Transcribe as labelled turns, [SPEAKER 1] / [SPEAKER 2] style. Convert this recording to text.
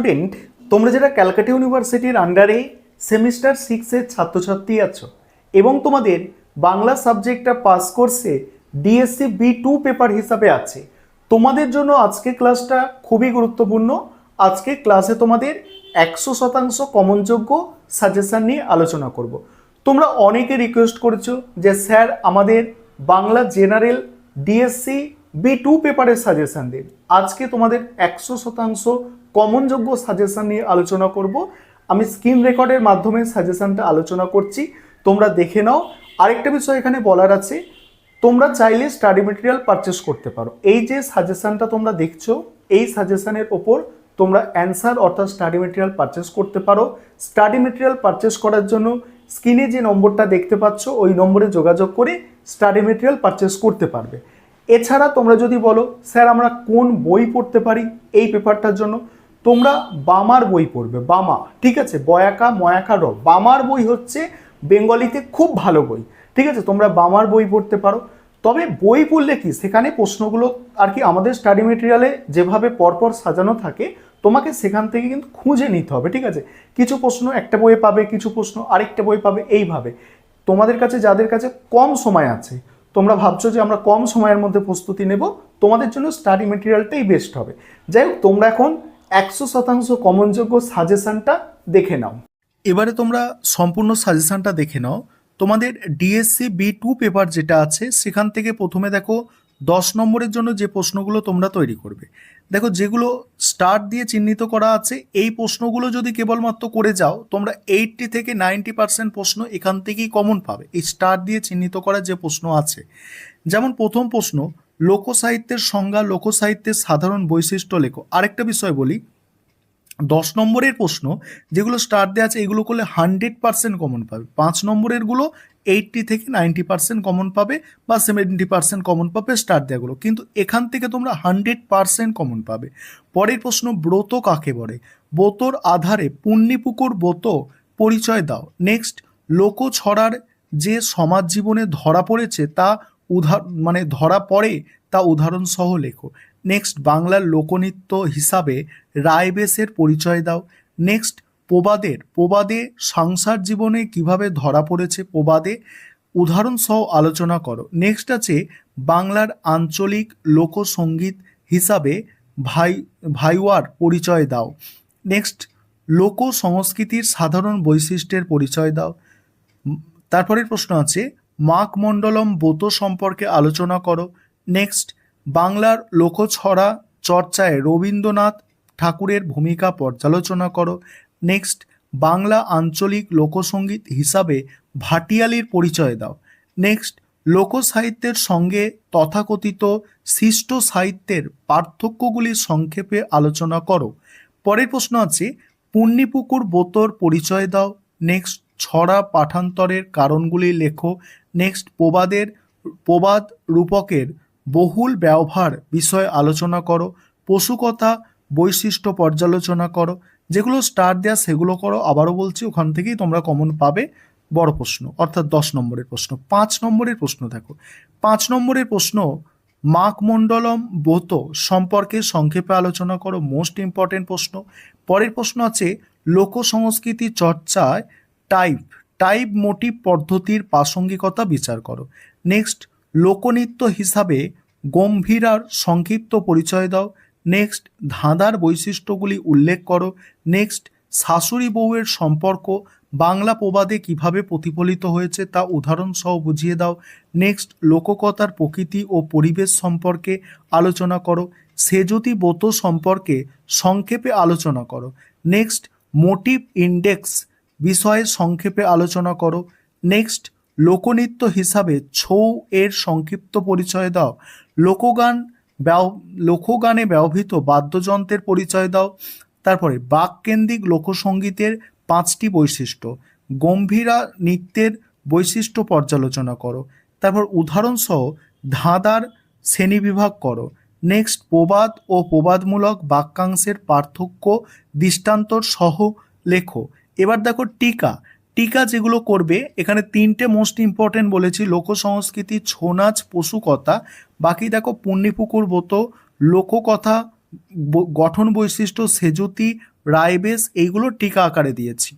[SPEAKER 1] Student, তোমরা যারা ক্যালকাটা ইউনিভার্সিটির আন্ডারে সেমিস্টার 6-এর ছাত্রছাত্রী আছো এবং তোমাদের বাংলা সাবজেক্টটা পাস কোর্সে ডিএসসি B2 পেপার হিসাবে আছে, তোমাদের জন্য আজকে ক্লাসটা খুবই গুরুত্বপূর্ণ। আজকে ক্লাসে তোমাদের 100% কমনযোগ্য সাজেশন নিয়ে আলোচনা করব। তোমরা অনেকে রিকোয়েস্ট করেছো যে স্যার আমাদের বাংলা জেনারেল ডিএসসি B2 পেপারের সাজেশন দিন। আজকে তোমাদের 100% কমনযোগ্য সাজেশন নিয়ে আলোচনা করব। আমি স্ক্রিন রেকর্ডের মাধ্যমে সাজেশনটা আলোচনা করছি, তোমরা দেখে নাও। আরেকটা বিষয় এখানে বলার আছে, তোমরা চাইলে স্টাডি মেটেরিয়াল পারচেস করতে পারো। এই যে সাজেশনটা তোমরা দেখছো, এই সাজেশনের ওপর তোমরা অ্যান্সার অর্থাৎ স্টাডি মেটেরিয়াল পারচেস করতে পারো। স্টাডি মেটেরিয়াল পারচেস করার জন্য স্ক্রিনে যে নম্বরটা দেখতে পাচ্ছ ওই নম্বরে যোগাযোগ করে স্টাডি মেটেরিয়াল পারচেস করতে পারবে। এছাড়া তোমরা যদি বলো স্যার আমরা কোন বই পড়তে পারি এই পেপারটার জন্য, তোমরা বামার বই পড়বে। বামা, ঠিক আছে, বয়াকা ময়াকা র, বামার বই হচ্ছে বেঙ্গলিতে খুব ভালো বই, ঠিক আছে, তোমরা বামার বই পড়তে পারো। তবে বই পড়লে কি সেখানে প্রশ্নগুলো আর কি আমাদের স্টাডি মেটেরিয়ালে যেভাবে পরপর সাজানো থাকে, তোমাকে সেখান থেকে কিন্তু খুঁজে নিতে হবে, ঠিক আছে। কিছু প্রশ্ন একটা বইয়ে পাবে, কিছু প্রশ্ন আরেকটা বই পাবে। এইভাবে তোমাদের কাছে যাদের কাছে কম সময় আছে, তোমরা ভাবছো যে আমরা কম সময়ের মধ্যে প্রস্তুতি নেব, তোমাদের জন্য স্টাডি মেটেরিয়ালটাই বেস্ট হবে। যাই হোক, তোমরা এখন 100% কমনযোগ্য সাজেশনটা দেখে নাও। এবারে তোমরা সম্পূর্ণ সাজেশনটা দেখে নাও। তোমাদের ডিএসসি B2 পেপার যেটা আছে সেখান থেকে প্রথমে দেখো 10 নম্বরের জন্য যে প্রশ্নগুলো তোমরা তৈরি করবে, দেখো যেগুলো স্টার দিয়ে চিহ্নিত করা আছে, এই প্রশ্নগুলো যদি কেবলমাত্র করে যাও তোমরা 80 থেকে 90% প্রশ্ন এখান থেকেই কমন পাবে। এই স্টার দিয়ে চিহ্নিত করা যে প্রশ্ন আছে, যেমন প্রথম প্রশ্ন, লোকসাহিত্যের সংজ্ঞা, লোকসাহিত্যের সাধারণ বৈশিষ্ট্য লেখো। আরেকটা বিষয় বলি, 10 নম্বরের প্রশ্ন যেগুলো স্টার দেওয়া আছে এগুলো করলে 100% কমন পাবে। 5 নম্বরেরগুলো 80 থেকে 90% কমন পাবে বা 70% কমন পাবে স্টার দেওয়াগুলো, কিন্তু এখান থেকে তোমরা 100% কমন পাবে। পরের প্রশ্ন, ব্রত কাকে বলে? ব্রতর আধারে পুণ্যিপুকুর ব্রত পরিচয় দাও। নেক্সট, লোকছড়ার যে সমাজ জীবনে ধরা পড়েছে তা ধরা পড়ে তা উদাহরণ সহ লেখো। নেক্সট, বাংলার লোকনৃত্য হিসাবে রায়বেশের পরিচয় দাও। নেক্সট, প্রবাদে সংসার জীবনে কিভাবে ধরা পড়েছে প্রবাদে উদাহরণ সহ আলোচনা করো। নেক্সট আছে, বাংলার আঞ্চলিক লোকসঙ্গীত হিসাবে ভাইওয়ার পরিচয় দাও। নেক্সট, লোক সংস্কৃতির সাধারণ বৈশিষ্ট্যের পরিচয় দাও। তারপরের প্রশ্ন আছে, মাঘমণ্ডলম ব্রত সম্পর্কে আলোচনা করো। নেক্সট, বাংলার লোকছড়া চর্চায় রবীন্দ্রনাথ ঠাকুরের ভূমিকা পর্যালোচনা করো। নেক্সট, বাংলা আঞ্চলিক লোকসঙ্গীত হিসাবে ভাটিয়ালির পরিচয় দাও। নেক্সট, লোকসাহিত্যের সঙ্গে তথাকথিত শিষ্ট সাহিত্যের পার্থক্যগুলি সংক্ষেপে আলোচনা করো। পরের প্রশ্ন আছে, পুণ্যিপুকুর ব্রতর পরিচয় দাও। নেক্সট, ছড়া পাঠান্তরের কারণগুলি লেখো। নেক্সট, প্রবাদ রূপকের বহুল ব্যবহার বিষয়ে আলোচনা করো। পশুকথা বৈশিষ্ট্য পর্যালোচনা করো। যেগুলো স্টার দেয়া সেগুলো করো, আবারও বলছি ওখান থেকেই তোমরা কমন পাবে বড় প্রশ্ন, অর্থাৎ 10 নম্বরের প্রশ্ন। 5 নম্বরের প্রশ্ন দেখো, 5 নম্বরের প্রশ্ন, মাঘমণ্ডলম ব্রত সম্পর্কে সংক্ষেপে আলোচনা করো। মোস্ট ইম্পর্টেন্ট প্রশ্ন। পরের প্রশ্ন আছে, লোক সংস্কৃতি চর্চায় টাইপ মোটিভ পদ্ধতির প্রাসঙ্গিকতা বিচার করো। নেক্সট, লোকনৃত্য হিসাবে গম্ভীরার সংক্ষিপ্ত পরিচয় দাও। নেক্সট, ধাঁধার বৈশিষ্ট্যগুলি উল্লেখ করো। নেক্সট, শাশুড়ি বউয়ের সম্পর্ক বাংলা প্রবাদে কিভাবে প্রতিফলিত হয়েছে তা উদাহরণ সহ বুঝিয়ে দাও। নেক্সট, লোককথার প্রকৃতি ও পরিবেশ সম্পর্কে আলোচনা করো। সেজতি ব্রত সম্পর্কে সংক্ষেপে আলোচনা করো। নেক্সট, মোটিভ ইন্ডেক্স বিষয়ে সংক্ষেপে আলোচনা করো। নেক্সট, লোকনৃত্য হিসাবে ছৌ এর সংক্ষিপ্ত পরিচয় দাও। লোকগানে ব্যবহৃত বাদ্যযন্ত্রের পরিচয় দাও। তারপরে বাককেন্দ্রিক লোকসঙ্গীতের 5টি বৈশিষ্ট্য, গম্ভীরা নৃত্যের বৈশিষ্ট্য পর্যালোচনা করো। তারপর উদাহরণ সহ ধাঁধার শ্রেণীবিভাগ করো। নেক্সট, প্রবাদ ও প্রবাদমূলক বাক্যাংশের পার্থক্য দৃষ্টান্ত সহ লেখো। এবার দেখো টিকা যেগুলো করবে, এখানে 3টে মোস্ট ইম্পর্টেন্ট বলেছি, লোক সংস্কৃতি, ছৌ নাচ, পশুকথা। বাকি দেখো পুণ্যিপুকুর ব্রত, লোককথা, গঠন বৈশিষ্ট্য, সেজুতি, রাইবেস এইগুলো টিকা আকারে দিয়েছি।